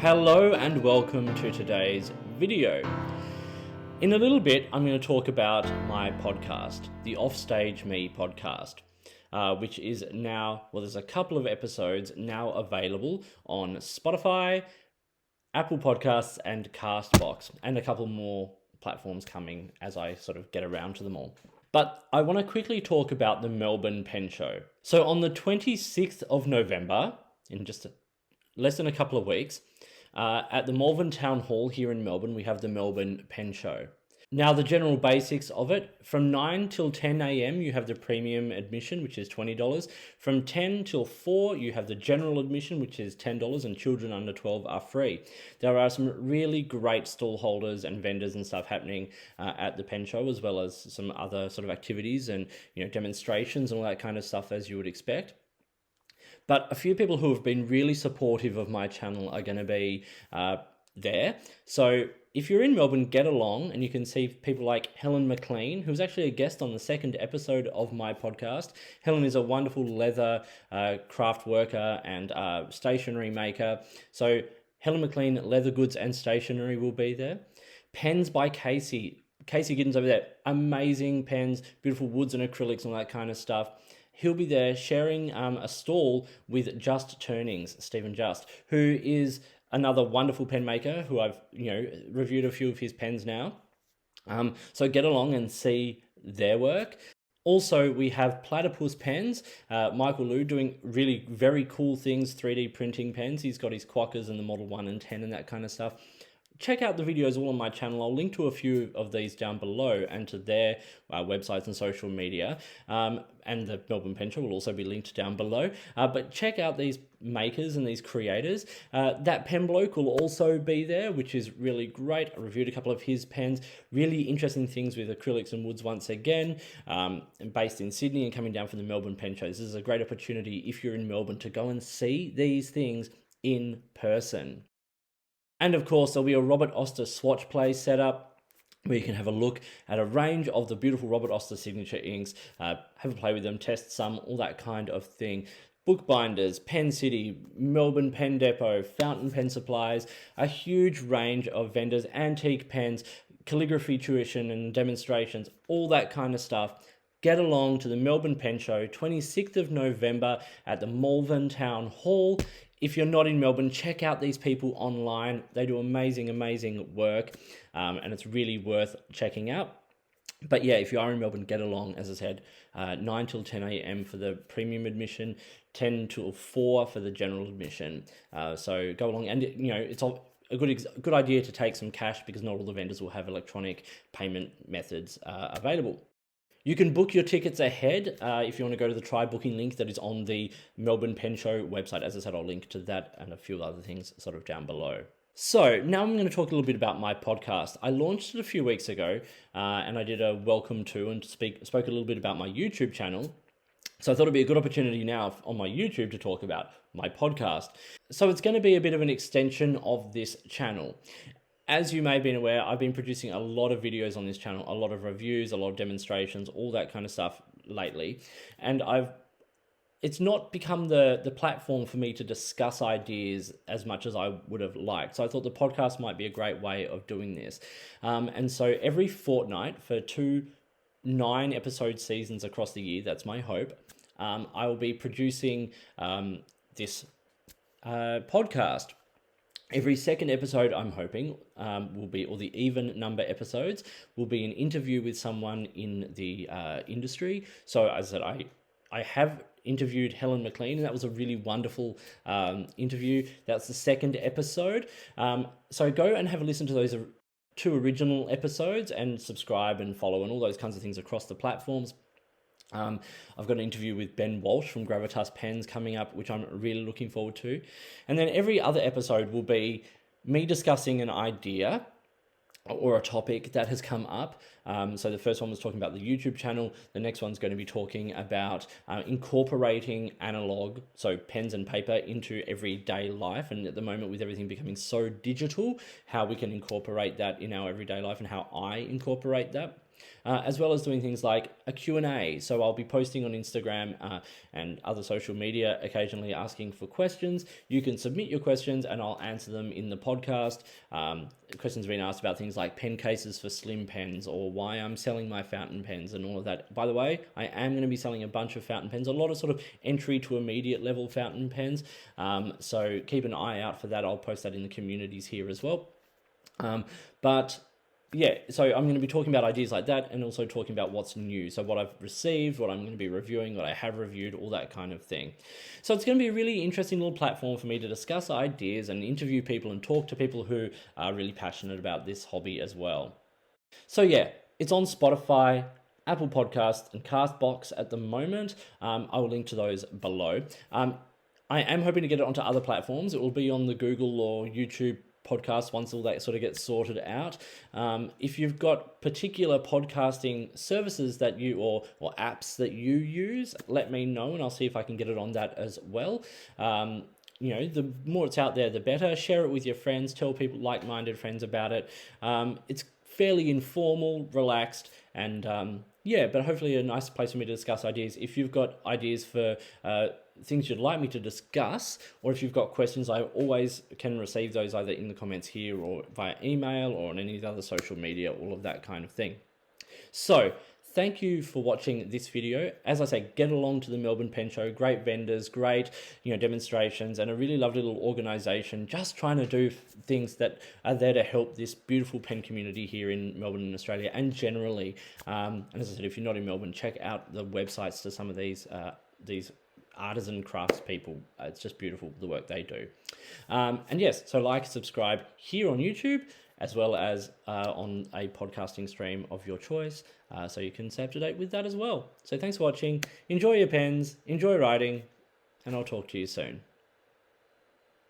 Hello and welcome to today's video. In a little bit, I'm going to talk about my podcast, the Offstage Me Podcast, which is now, there's a couple of episodes now available on Spotify, Apple Podcasts, and Castbox, and a couple more platforms coming as I sort of get around to them all. But I want to quickly talk about the Melbourne Pen Show. So on the 26th of November, in just less than a couple of weeks, at the Melbourne Town Hall here in Melbourne, we have the Melbourne Pen Show. Now, the general basics of it, from 9 till 10 a.m, you have the premium admission, which is $20. From 10 till 4, you have the general admission, which is $10, and children under 12 are free. There are some really great stall holders and vendors and stuff happening at the Pen Show, as well as some other sort of activities and demonstrations and all that kind of stuff, as you would expect. But a few people who have been really supportive of my channel are going to be there. So if you're in Melbourne, get along, and you can see people like Helen McLean, who's actually a guest on the second episode of my podcast. Helen is a wonderful leather craft worker and stationery maker. So Helen McLean, leather goods and stationery will be there. Pens by Casey Giddens over there. Amazing pens, beautiful woods and acrylics and all that kind of stuff. He'll be there sharing a stall with Just Turnings, Stephen Just, who is another wonderful pen maker who I've reviewed a few of his pens now. So get along and see their work. Also, we have Platypus Pens, Michael Liu doing really very cool things, 3D printing pens. He's got his Quackers and the Model 1 and 10 and that kind of stuff. Check out the videos all on my channel. I'll link to a few of these down below and to their websites and social media. And the Melbourne Pen Show will also be linked down below. But check out these makers and these creators. That pen bloke will also be there, which is really great. I reviewed a couple of his pens. Really interesting things with acrylics and woods once again. Based in Sydney and coming down from the Melbourne Pen Show. This is a great opportunity if you're in Melbourne to go and see these things in person. And of course, there'll be a Robert Oster swatch play set up where you can have a look at a range of the beautiful Robert Oster signature inks, have a play with them, test some, all that kind of thing. Bookbinders, Pen City, Melbourne Pen Depot, Fountain Pen Supplies, a huge range of vendors, antique pens, calligraphy tuition and demonstrations, all that kind of stuff. Get along to the Melbourne Pen Show, 26th of November at the Melbourne Town Hall. If you're not in Melbourne, check out these people online. They do amazing work, and it's really worth checking out. But yeah, if you are in Melbourne, get along, as I said, 9 till 10 a.m. for the premium admission, 10 till 4 for the general admission. So go along, and it's a good idea to take some cash because not all the vendors will have electronic payment methods available. You can book your tickets ahead if you want to go to the try booking link that is on the Melbourne Pen Show website. As I said, I'll link to that and a few other things sort of down below. So now I'm going to talk a little bit about my podcast. I launched it a few weeks ago and I did a welcome to and spoke a little bit about my YouTube channel. So I thought it'd be a good opportunity now on my YouTube to talk about my podcast. So it's going to be a bit of an extension of this channel. As you may have been aware, I've been producing a lot of videos on this channel, a lot of reviews, a lot of demonstrations, all that kind of stuff lately. And it's not become the platform for me to discuss ideas as much as I would have liked. So I thought the podcast might be a great way of doing this. And so every fortnight for 2 9-episode seasons across the year, that's my hope, I will be producing this podcast. Every second episode, I'm hoping, will be, or the even number episodes, will be an interview with someone in the industry. So as I said, I have interviewed Helen McLean, and that was a really wonderful interview. That's the second episode. So go and have a listen to those 2 original episodes and subscribe and follow and all those kinds of things across the platforms. I've got an interview with Ben Walsh from Gravitas Pens coming up, which I'm really looking forward to. And then every other episode will be me discussing an idea or a topic that has come up. So the first one was talking about the YouTube channel. The next one's going to be talking about incorporating analog, so pens and paper, into everyday life. And at the moment, with everything becoming so digital, how we can incorporate that in our everyday life and how I incorporate that. as well as doing things like a Q&A. So I'll be posting on Instagram and other social media, occasionally asking for questions. You can submit your questions and I'll answer them in the podcast. Questions have been asked about things like pen cases for slim pens, or why I'm selling my fountain pens and all of that. By the way, I am going to be selling a bunch of fountain pens, a lot of sort of entry to immediate level fountain pens. So keep an eye out for that. I'll post that in the communities here as well. But yeah, so I'm going to be talking about ideas like that, and also talking about what's new. So what I've received, what I'm going to be reviewing, what I have reviewed, all that kind of thing. So it's going to be a really interesting little platform for me to discuss ideas and interview people and talk to people who are really passionate about this hobby as well. So yeah, it's on Spotify, Apple Podcasts, and Castbox at the moment. I will link to those below. I am hoping to get it onto other platforms. It will be on the Google or YouTube podcast once all that sort of gets sorted out. If you've got particular podcasting services that you or apps that you use, let me know and I'll see if I can get it on that as well. The more it's out there, the better. Share it with your friends. Tell people, like-minded friends, about it. It's fairly informal, relaxed, and but hopefully a nice place for me to discuss ideas. If you've got ideas for things you'd like me to discuss, or if you've got questions, I always can receive those either in the comments here or via email or on any of the other social media, all of that kind of thing. So thank you for watching this video. As I say, get along to the Melbourne Pen Show. Great vendors, great demonstrations, and a really lovely little organisation just trying to do things that are there to help this beautiful pen community here in Melbourne and Australia, and generally. And as I said, if you're not in Melbourne, check out the websites to some of these artisan crafts people. It's just beautiful, the work they do. And yes, so like, subscribe here on YouTube, as well as on a podcasting stream of your choice, so you can stay up to date with that as well. So thanks for watching. Enjoy your pens, enjoy writing, and I'll talk to you soon.